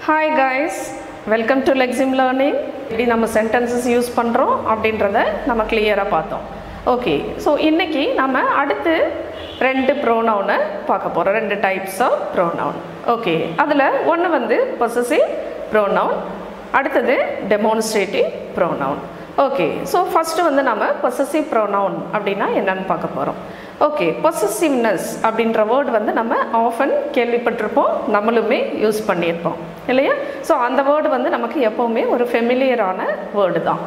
Hi guys, welcome to Lexim Learning. எப்படி நம்ம sentences use பண்ணுறோம் அப்படின்றத நம்ம கிளியராக பார்த்தோம். ஓகே, ஸோ இன்றைக்கி நம்ம அடுத்து ரெண்டு ப்ரோனவுனை பார்க்க போகிறோம், ரெண்டு டைப்ஸ் ஆஃப் ப்ரோனவுன். ஓகே, அதில் ஒன்று வந்து பொசசிவ் ப்ரோனவுன், அடுத்தது demonstrative pronoun. Okay, so first வந்து நம்ம பொசசிவ் ப்ரோனவுன் அப்படின்னா என்னன்னு பார்க்க போகிறோம். ஓகே, பொசசிவ்னஸ் அப்படின்ற வேர்டு வந்து நம்ம ஆஃபன் கேள்விப்பட்டிருப்போம், நம்மளுமே யூஸ் பண்ணியிருப்போம் இல்லையா? ஸோ அந்த வேர்டு வந்து நமக்கு எப்போவுமே ஒரு ஃபெமிலியரான வேர்டு தான்.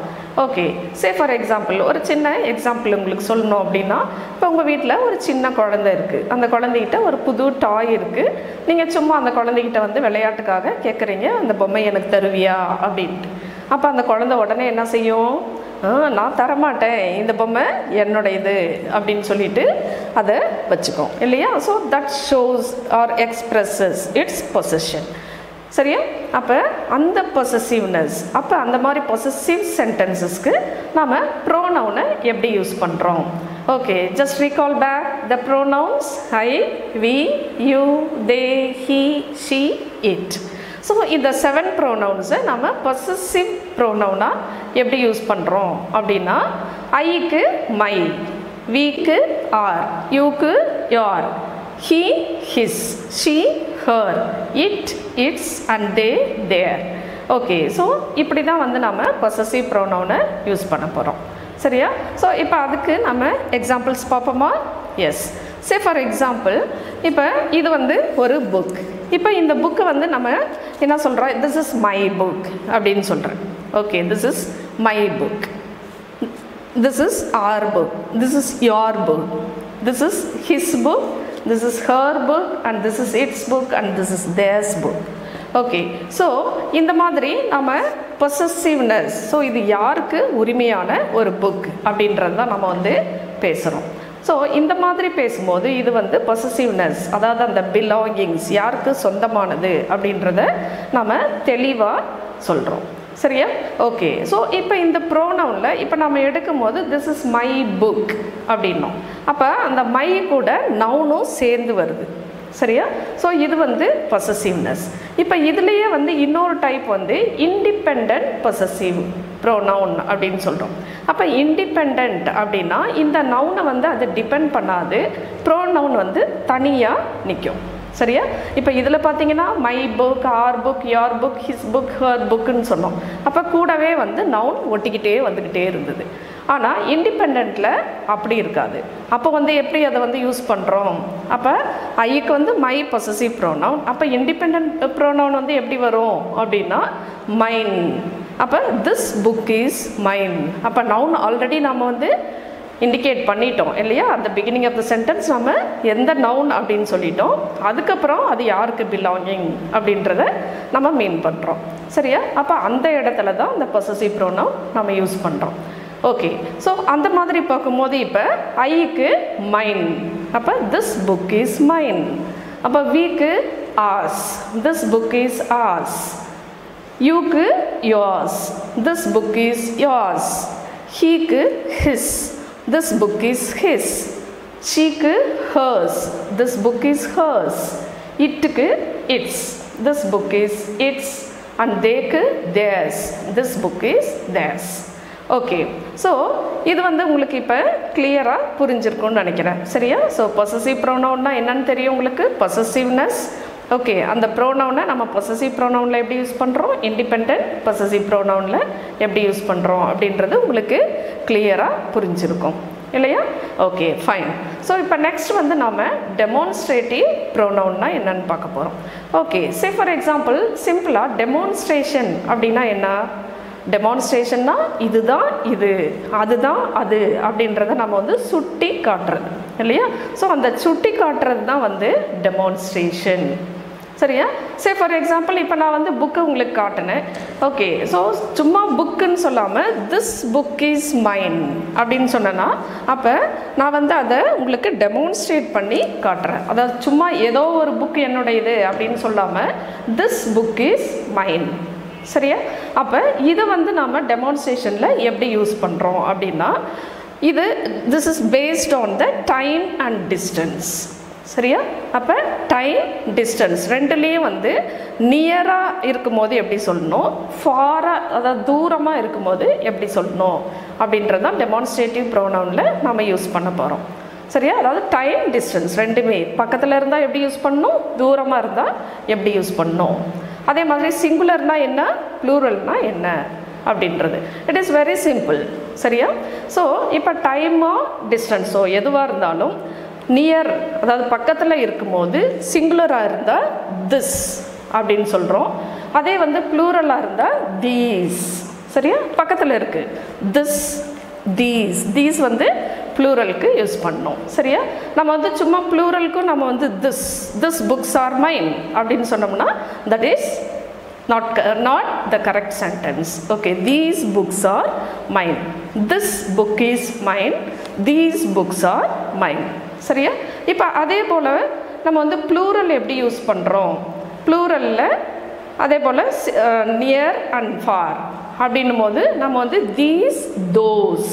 ஓகே, சே ஃபார் எக்ஸாம்பிள் ஒரு சின்ன எக்ஸாம்பிள் உங்களுக்கு சொல்லணும் அப்படின்னா, இப்போ உங்கள் வீட்டில் ஒரு சின்ன குழந்தை இருக்குது, அந்த குழந்தைகிட்ட ஒரு புது டாய் இருக்குது, நீங்கள் சும்மா அந்த குழந்தைகிட்ட வந்து விளையாட்டுக்காக கேட்குறீங்க, அந்த பொம்மை எனக்கு தருவியா அப்படின்ட்டு. அப்போ அந்த குழந்தை உடனே என்ன செய்யும்? நான் தரமாட்டேன், இந்த பொம்மை என்னுடையது அப்படின்னு சொல்லிட்டு அதை வச்சுக்கோம் இல்லையா? So that shows or expresses its possession. சரியா? அப்போ அந்த பொசசிவ்னஸ், அப்போ அந்த மாதிரி பொசசிவ் சென்டென்சஸ்க்கு நாம் ப்ரோனவுனை எப்படி யூஸ் பண்ணுறோம்? Okay, just recall back the pronouns I, we, you, they, he, she, it. So இந்த 7 ப்ரோனவுன்ஸை நம்ம பொசசிவ் ப்ரோனவுனாக எப்படி யூஸ் பண்ணுறோம் அப்படின்னா, ஐக்கு மை, விக்கு ஆர், யூக்கு யார், he, his, she, her, it, its and they, their. Okay, so இப்படி தான் வந்து நம்ம பொசசிவ் ப்ரோனவுனை யூஸ் பண்ண போகிறோம். சரியா? ஸோ இப்போ அதுக்கு நம்ம எக்ஸாம்பிள்ஸ் பார்ப்போமா? எஸ். சே ஃபார் எக்ஸாம்பிள், இப்போ இது வந்து ஒரு புக். இப்போ இந்த புக்கை வந்து நம்ம என்ன சொல்கிறோம்? திஸ் இஸ் மை புக் அப்படின்னு சொல்கிறேன். Okay, this is my book, this is R book, this is your book, this is his book, this is her book and this is its book and this is theirs book. Okay, so இந்த மாதிரி நம்ம possessiveness, so இது யாருக்கு உரிமையான ஒரு book அப்படின்றது தான் நம்ம வந்து பேசுகிறோம். ஸோ இந்த மாதிரி பேசும்போது இது வந்து பொசசிவ்னஸ், அதாவது அந்த பிலாங்கிங்ஸ் யாருக்கு சொந்தமானது அப்படின்றத நம்ம தெளிவாக சொல்கிறோம். சரியா? ஓகே, ஸோ இப்போ இந்த ப்ரோனவுனில் இப்போ நம்ம எடுக்கும் போது திஸ் இஸ் மை புக் அப்படின்னோம், அப்போ அந்த மை கூட நவுனும் சேர்ந்து வருது. சரியா? ஸோ இது வந்து பொசசிவ்னஸ். இப்போ இதுலேயே வந்து இன்னொரு டைப் வந்து இண்டிபெண்ட் பொசசிவ் ப்ரோனவுன் அப்படின்னு சொல்கிறோம். அப்போ இண்டிபெண்ட் அப்படின்னா இந்த நவுனை வந்து அது டிபெண்ட் பண்ணாது, ப்ரோனவுன் வந்து தனியாக நிற்கும். சரியா? இப்போ இதில் பார்த்தீங்கன்னா my book, our book, your book, his book, her புக்குன்னு சொன்னோம். அப்போ கூடவே வந்து நவுன் ஒட்டிக்கிட்டே வந்துக்கிட்டே இருந்தது. ஆனால் இண்டிபெண்டில் அப்படி இருக்காது. அப்போ வந்து எப்படி அதை வந்து யூஸ் பண்ணுறோம்? அப்போ ஐக்கு வந்து மை பொசசிவ் ப்ரோனவுன், அப்போ இண்டிபெண்ட் ப்ரோனவுன் வந்து எப்படி வரும் அப்படின்னா மைன். அப்போ திஸ் புக் இஸ் மைன். அப்போ நவுன் ஆல்ரெடி நம்ம வந்து இண்டிகேட் பண்ணிட்டோம் இல்லையா? அந்த பிகினிங் ஆஃப் த சென்டென்ஸ் நம்ம எந்த நவுன் அப்படின்னு சொல்லிட்டோம், அதுக்கப்புறம் அது யாருக்கு பிலாங்கிங் அப்படின்றத நம்ம மீன் பண்ணுறோம். சரியா? அப்போ அந்த இடத்துல தான் அந்த பொசசிவ் ப்ரோனவுன் நம்ம யூஸ் பண்ணுறோம். ஓகே, ஸோ அந்த மாதிரி பார்க்கும்போது இப்போ ஐக்கு மைன், அப்போ திஸ் புக் இஸ் மைன். அப்போ விக்கு ours, this book is ours. யூக்கு yours, this book is yours. ஹீக்கு his, this book is his. Sheக்கு hers, this book is hers. Itக்கு its, this book is its. And theyக்கு theirs, this book is theirs. Okay, so இது வந்து உங்களுக்கு இப்போ கிளியராக புரிஞ்சிருக்கும்னு நினைக்கிறேன். சரியா? ஸோ பொசசிவ் ப்ரோனவுன்னா என்னன்னு தெரியும் உங்களுக்கு? பொசசிவ்னஸ். ஓகே, அந்த ப்ரோனவுனை நம்ம பொசசிவ் ப்ரோனவுனில் எப்படி யூஸ் பண்ணுறோம், இண்டிபெண்ட் பொசசிவ் ப்ரோனவுனில் எப்படி யூஸ் பண்ணுறோம் அப்படின்றது உங்களுக்கு கிளியராக புரிஞ்சிருக்கும் இல்லையா? Okay, fine. ஸோ இப்போ நெக்ஸ்ட் வந்து நம்ம டெமான்ஸ்ட்ரேட்டிவ் ப்ரோனவுன்னா என்னன்னு பார்க்க போகிறோம். ஓகே, சே ஃபார் எக்ஸாம்பிள் சிம்பிளாக டெமான்ஸ்ட்ரேஷன் அப்படின்னா என்ன? டெமான்ஸ்ட்ரேஷன்னா இதுதான் இது, அதுதான் அது அப்படின்றத நம்ம வந்து சுட்டி காட்டுறது இல்லையா? ஸோ அந்த சுட்டி காட்டுறது தான் வந்து டெமான்ஸ்ட்ரேஷன். சரியா? சே ஃபார் எக்ஸாம்பிள் இப்போ நான் வந்து புக்கு உங்களுக்கு காட்டினேன். ஓகே, ஸோ சும்மா புக்குன்னு சொல்லாமல் திஸ் புக் இஸ் மைன் அப்படின்னு சொன்னேன்னா அப்போ நான் வந்து அதை உங்களுக்கு டெமான்ஸ்ட்ரேட் பண்ணி காட்டுறேன். அதாவது சும்மா ஏதோ ஒரு புக் என்னுடையது அப்படின்னு சொல்லாமல் திஸ் புக் இஸ் மைன். சரியா? அப்போ இதை வந்து நாம் டெமான்ஸ்ட்ரேஷனில் எப்படி யூஸ் பண்ணுறோம் அப்படின்னா, இது this is based on the time and distance. சரியா? அப்போ டைம், டிஸ்டன்ஸ் ரெண்டுலேயும் வந்து நியராக இருக்கும்போது எப்படி சொல்லணும், ஃபாராக அதாவது தூரமாக இருக்கும்போது எப்படி சொல்லணும் அப்படின்றது தான் டெமான்ஸ்ட்ரேட்டிவ் ப்ரோனவுனில் நம்ம யூஸ் பண்ண போகிறோம். சரியா? அதாவது டைம், டிஸ்டன்ஸ் ரெண்டுமே பக்கத்தில் இருந்தால் எப்படி யூஸ் பண்ணணும், தூரமாக இருந்தால் எப்படி யூஸ் பண்ணணும். அதே மாதிரி சிங்குலர்னால் என்ன, ப்ளூரல்னால் என்ன அப்படின்றது. It is very simple. சரியா? ஸோ இப்போ டைமோ டிஸ்டன்ஸோ எதுவாக இருந்தாலும் நியர் அதாவது பக்கத்தில் இருக்கும்போது சிங்குலராக இருந்தால் திஸ் அப்படின்னு சொல்கிறோம். அதே வந்து ப்ளூரலாக இருந்தால் தீஸ். சரியா? பக்கத்தில் இருக்குது திஸ், தீஸ் வந்து ப்ளூரலுக்கு யூஸ் பண்ணோம். சரியா? நம்ம வந்து சும்மா ப்ளூரலுக்கும் நம்ம வந்து திஸ் புக்ஸ் ஆர் மைன் அப்படின்னு சொன்னோம்னா that is not the correct sentence. Okay, these books are mine, this book is mine, these books are mine. சரியா? இப்போ அதே போல் நம்ம வந்து ப்ளூரல் எப்படி யூஸ் பண்ணுறோம், ப்ளூரலில் அதே போல் நியர் அண்ட் ஃபார் அப்படின்னும் போது நம்ம வந்து தீஸ், தோஸ்.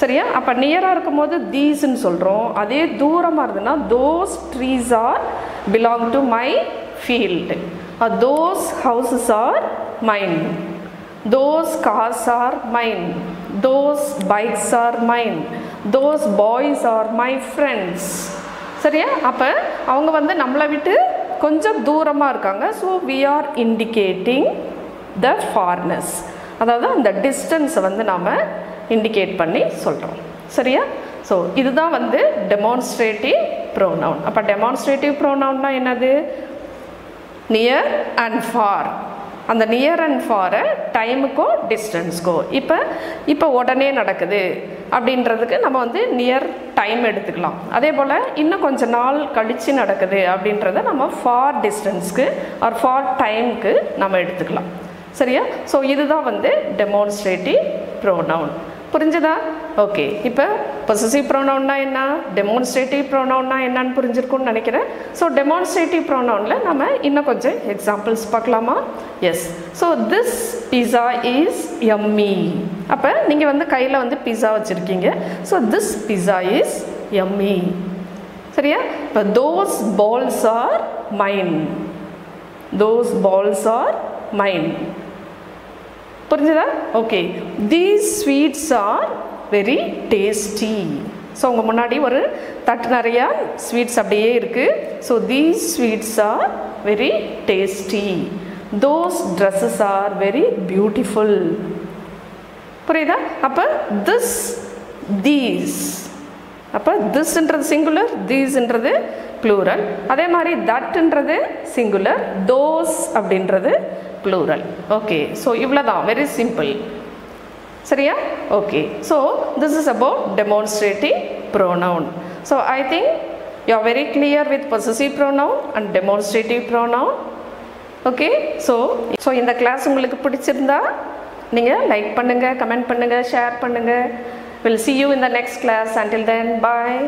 சரியா? அப்போ நியராக இருக்கும்போது தீஸ்ன்னு சொல்கிறோம். அதே தூரமாக இருந்ததுன்னா those trees are belong to my field, those houses are mine, those cars are mine, those bikes are mine, those boys are my friends. சரியா? அப்போ அவங்க வந்து நம்மளை விட்டு கொஞ்சம் தூரமாக இருக்காங்க. So we are indicating the farness, அதாவது அந்த டிஸ்டன்ஸை வந்து நாம் இண்டிகேட் பண்ணி சொல்கிறோம். சரியா? ஸோ இதுதான் வந்து டெமான்ஸ்ட்ரேட்டிவ் ப்ரோனவுன். அப்போ டெமான்ஸ்ட்ரேட்டிவ் ப்ரோனவுன்னா என்னது, நியர் அண்ட் ஃபார். அந்த நியர் அண்ட் ஃபாரை டைமுக்கோ டிஸ்டன்ஸ்க்கோ இப்போ உடனே நடக்குது அப்படின்றதுக்கு நம்ம வந்து நியர் டைம் எடுத்துக்கலாம். அதே போல் இன்னும் கொஞ்சம் நாள் கழித்து நடக்குது அப்படின்றத நம்ம ஃபார் டிஸ்டன்ஸ்க்கு ஆர் ஃபார் டைமுக்கு நம்ம எடுத்துக்கலாம். சரியா? ஸோ இதுதான் வந்து டெமான்ஸ்ட்ரேட்டிவ் ப்ரோனவுன். புரிஞ்சுதா? ஓகே. இப்போ பொசசிவ் ப்ரோனவுன்னா என்ன, டெமான்ஸ்ட்ரேட்டிவ் ப்ரோனவுன்னா என்னன்னு புரிஞ்சிருக்கும்னு நினைக்கிறேன். ஸோ டெமான்ஸ்ட்ரேட்டிவ் ப்ரோனவுனில் நம்ம இன்னும் கொஞ்சம் எக்ஸாம்பிள்ஸ் பார்க்கலாமா? Yes. So this pizza is yummy. அப்போ நீங்கள் வந்து கையில் வந்து பிஸா வச்சுருக்கீங்க. So this pizza is yummy. சரியா? இப்போ those balls are mine, those balls are mine. புரிஞ்சுதா? Okay. These sweets are very tasty. So உங்கள் முன்னாடி ஒரு தட்டு நிறையா ஸ்வீட்ஸ் அப்படியே இருக்குது. So these sweets are very tasty. Those dresses are very beautiful. புரியுதா? அப்போ திஸ், தீஸ். அப்போ திஸ்ன்றது சிங்குலர், தீஸ்ன்றது ப்ளூரல். அதே மாதிரி தட்ன்றது சிங்குலர், தோஸ் அப்படின்றது ப்ளூரல். ஓகே. ஸோ இவ்வளோதான், வெரி சிம்பிள். சரியா? Okay. So this is about demonstrative pronoun. So I think you are very clear with possessive pronoun and demonstrative pronoun. Okay. So இந்த class உங்களுக்கு பிடிச்சிருந்தா நீங்கள் like பண்ணுங்கள், comment பண்ணுங்கள், share பண்ணுங்கள். We'll see you in the next class. Until then, bye.